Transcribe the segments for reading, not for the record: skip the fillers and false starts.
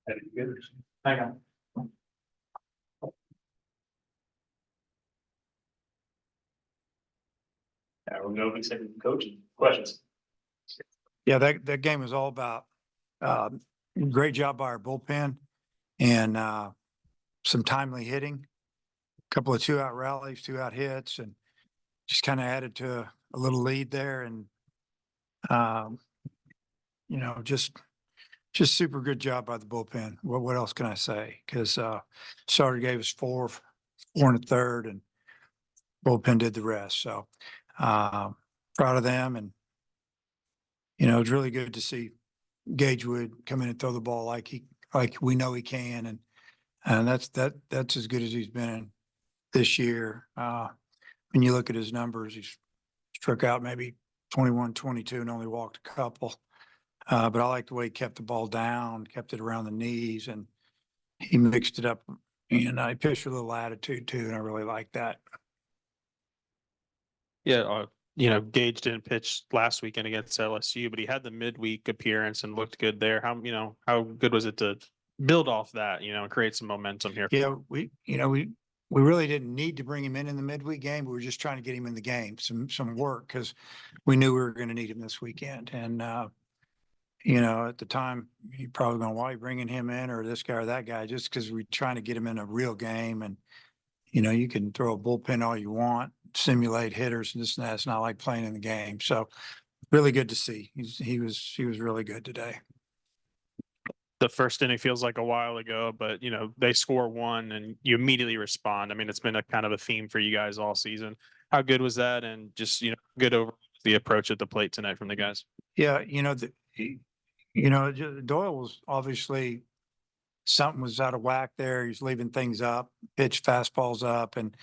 Good. Hang on. We'll go to second coaching questions. Yeah, that game was all about great job by our bullpen and some timely hitting, a couple of 2-out rallies, 2-out hits, and just kind of added to a little lead there. And just super good job by the bullpen. What else can I say? Because starter gave us four and a third, and bullpen did the rest. So proud of them, and it's really good to see Gagewood come in and throw the ball like we know he can, and that's as good as he's been this year. When you look at his numbers, he's struck out maybe 21, 22 and only walked a couple. But I like the way he kept the ball down, kept it around the knees, and he mixed it up. And he pitched with a little attitude too, and I really like that. Yeah, Gage didn't pitch last weekend against LSU, but he had the midweek appearance and looked good there. How good was it to build off that, and create some momentum here? Yeah, we really didn't need to bring him in the midweek game. We were just trying to get him in the game, some work, because we knew we were going to need him this weekend. And at the time, you probably going, why are you bringing him in, or this guy or that guy? Just because we're trying to get him in a real game. And you can throw a bullpen all you want, simulate hitters and this and that. It's not like playing in the game. So really good to see. He was really good today. The first inning feels like a while ago, but they score one and you immediately respond. I mean, it's been a kind of a theme for you guys all season. How good was that? And just good over the approach at the plate tonight from the guys. Yeah, Doyle was obviously something was out of whack there. He's leaving things up, pitch fastballs up, and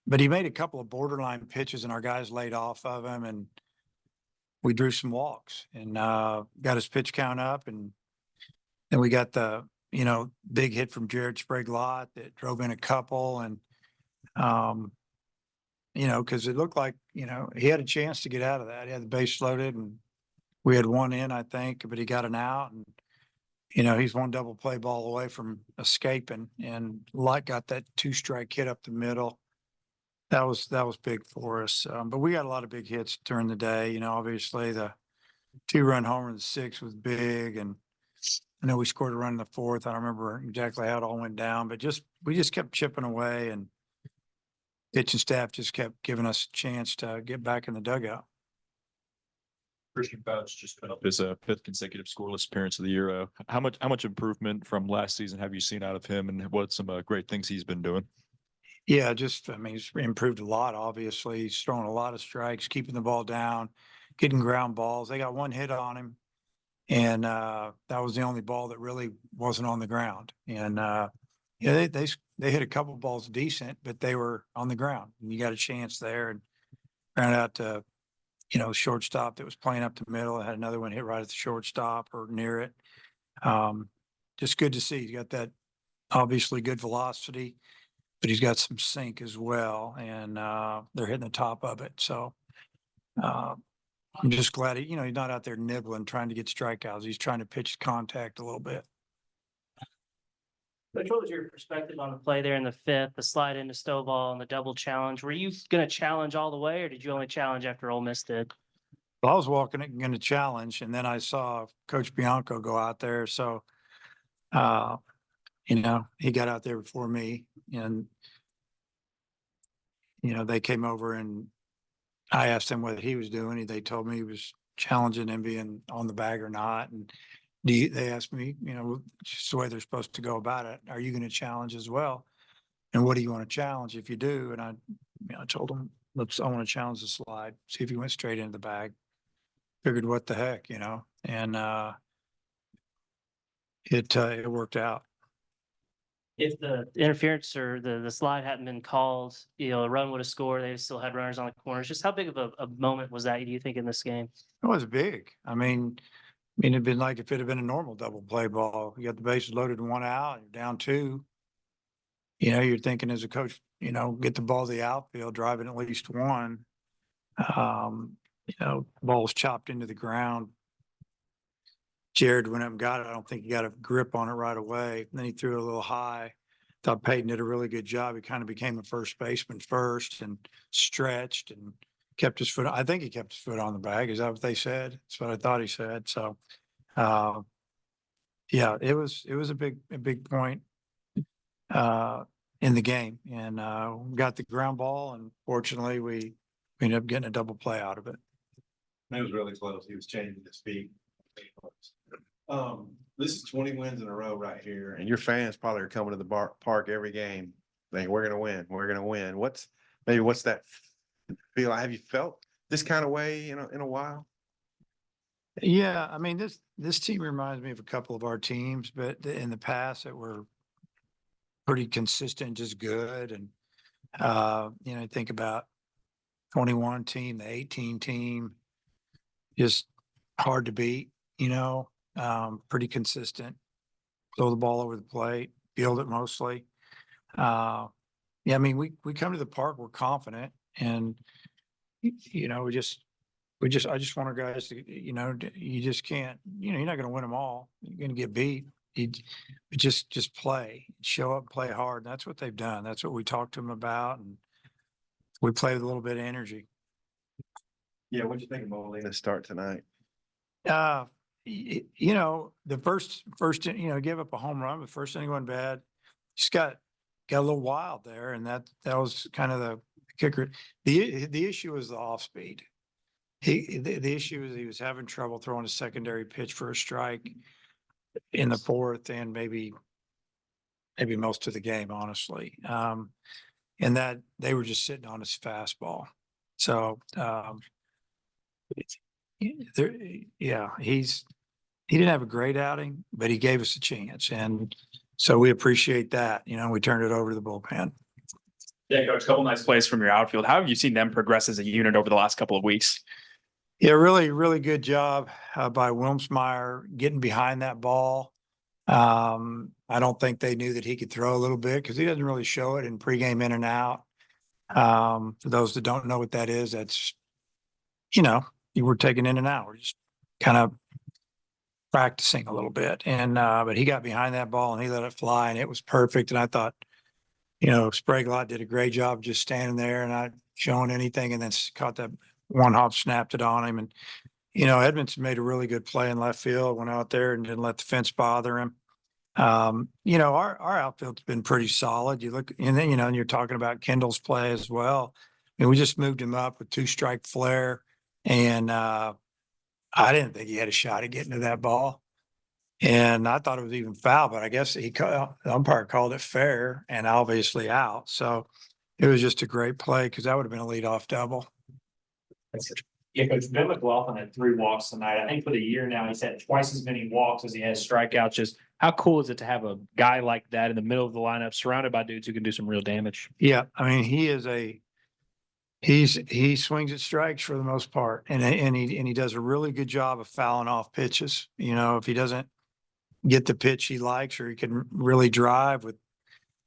but he made a couple of borderline pitches, and our guys laid off of him, and we drew some walks and got his pitch count up, and then we got the big hit from Jared Sprague-Lott that drove in a couple, and because it looked like he had a chance to get out of that. He had the base loaded, and we had one in, I think, but he got an out, and he's one double play ball away from escaping, and Light got that 2-strike hit up the middle. That was big for us. But we got a lot of big hits during the day. Obviously the 2-run homer in the 6th was big, and I know we scored a run in the 4th. I don't remember exactly how it all went down, but we just kept chipping away, and pitching staff just kept giving us a chance to get back in the dugout. Christian Fouts just put up his 5th consecutive scoreless appearance of the year. How much improvement from last season have you seen out of him, and what some great things he's been doing? Yeah, he's improved a lot. Obviously, he's throwing a lot of strikes, keeping the ball down, getting ground balls. They got one hit on him, and that was the only ball that really wasn't on the ground. And they hit a couple balls decent, but they were on the ground. And you got a chance there, and ran out to shortstop that was playing up the middle. I had another one hit right at the shortstop or near it. Just good to see. He's got that obviously good velocity, but he's got some sink as well, and they're hitting the top of it. So I'm just glad he's not out there nibbling, trying to get strikeouts. He's trying to pitch contact a little bit. Coach, what was your perspective on the play there in the 5th, the slide into Stovall and the double challenge? Were you going to challenge all the way, or did you only challenge after Ole Miss did? Well, I was walking it going to challenge, and then I saw Coach Bianco go out there. So, he got out there before me, and, they came over, and I asked him what he was doing. They told me he was challenging him being on the bag or not. And they asked me, just the way they're supposed to go about it. Are you going to challenge as well? And what do you want to challenge if you do? And I told him, I want to challenge the slide, see if he went straight into the bag. Figured what the heck, and it worked out. If the interference or the slide hadn't been called, a run would have scored. They still had runners on the corners. Just how big of a moment was that, do you think, in this game? It was big. It'd been like if it had been a normal double play ball. You got the bases loaded and 1 out, you're down 2. You're thinking as a coach, get the ball to the outfield, driving at least 1. Balls chopped into the ground. Jared went up and got it. I don't think he got a grip on it right away. Then he threw it a little high. Thought Peyton did a really good job. He kind of became a first baseman first and stretched and kept his foot. I think he kept his foot on the bag. Is that what they said? That's what I thought he said. So, yeah, it was a big point in the game, and got the ground ball, and fortunately we ended up getting a double play out of it. It was really close. He was changing his feet. This is 20 wins in a row right here, and your fans probably are coming to the park every game. Like, we're gonna win. We're gonna win. What's that feel? Have you felt this kind of way in a while? Yeah, I mean, this team reminds me of a couple of our teams, but in the past that were pretty consistent, just good. And think about 21 team, the 18 team, just hard to beat, pretty consistent. Throw the ball over the plate, field it mostly. Yeah, I mean, we come to the park, we're confident, and I just want our guys to, you just can't, you're not going to win them all. You're going to get beat. But just play, show up, play hard. That's what they've done. That's what we talked to them about, and we play with a little bit of energy. Yeah, what'd you think of Molina's start tonight? The first, give up a home run, but first inning went bad. Just got a little wild there, and that was kind of the kicker. The issue was the off speed. The issue is he was having trouble throwing a secondary pitch for a strike in the fourth, and maybe most of the game, honestly. And that they were just sitting on his fastball. So, he didn't have a great outing, but he gave us a chance. And so we appreciate that. We turned it over to the bullpen. Yeah, coach, a couple nice plays from your outfield. How have you seen them progress as a unit over the last couple of weeks? Yeah, really, really good job by Wilmsmeyer getting behind that ball. I don't think they knew that he could throw a little bit because he doesn't really show it in pregame in and out. For those that don't know what that is, that's, you were taking in and out. We're just kind of practicing a little bit. And, but he got behind that ball and he let it fly, and it was perfect. And I thought, Spraglot did a great job just standing there and not showing anything, and then caught that one hop, snapped it on him. And, Edmondson made a really good play in left field, went out there and didn't let the fence bother him. Our outfield's been pretty solid. You look, and then, and you're talking about Kendall's play as well. I mean, we just moved him up with 2-strike flare, and I didn't think he had a shot at getting to that ball. And I thought it was even foul, but I guess the umpire called it fair and obviously out. So it was just a great play, because that would have been a leadoff double. Yeah, Coach, Ben McLaughlin had 3 walks tonight. I think for the year now, he's had twice as many walks as he has strikeouts. Just how cool is it to have a guy like that in the middle of the lineup, surrounded by dudes who can do some real damage? Yeah, I mean, he swings at strikes for the most part, and he does a really good job of fouling off pitches. If he doesn't get the pitch he likes, or he can really drive with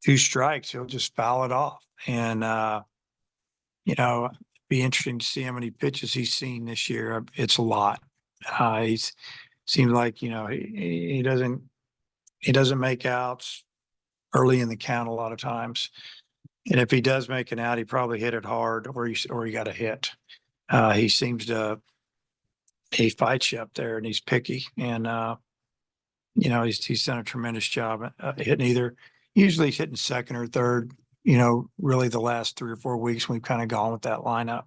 2 strikes, he'll just foul it off. And be interesting to see how many pitches he's seen this year. It's a lot. He's seems like, he doesn't make outs early in the count a lot of times. And if he does make an out, he probably hit it hard, or he got a hit. He fights you up there, and he's picky. And, he's done a tremendous job hitting usually he's hitting second or third, really the last 3 or 4 weeks we've kind of gone with that lineup.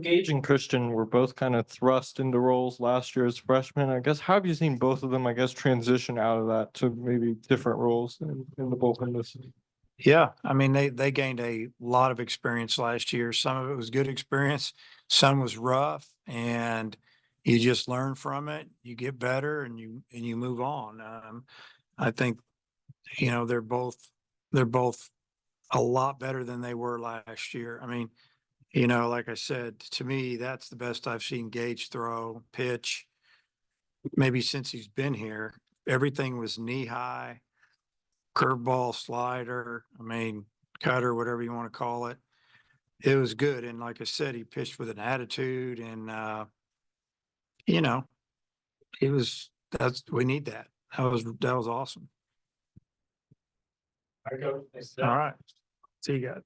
Gage and Christian were both kind of thrust into roles last year as freshmen. I guess, how have you seen both of them, transition out of that to maybe different roles in the bullpen this season? Yeah, I mean, they gained a lot of experience last year. Some of it was good experience, some was rough, and you just learn from it. You get better, and you move on. I think, they're both a lot better than they were last year. I mean, like I said, to me, that's the best I've seen Gage throw, pitch, maybe since he's been here. Everything was knee high, curveball, slider, cutter, whatever you want to call it. It was good. And like I said, he pitched with an attitude, and, we need that. That was awesome. All right, Coach. Thanks. All right. See you guys.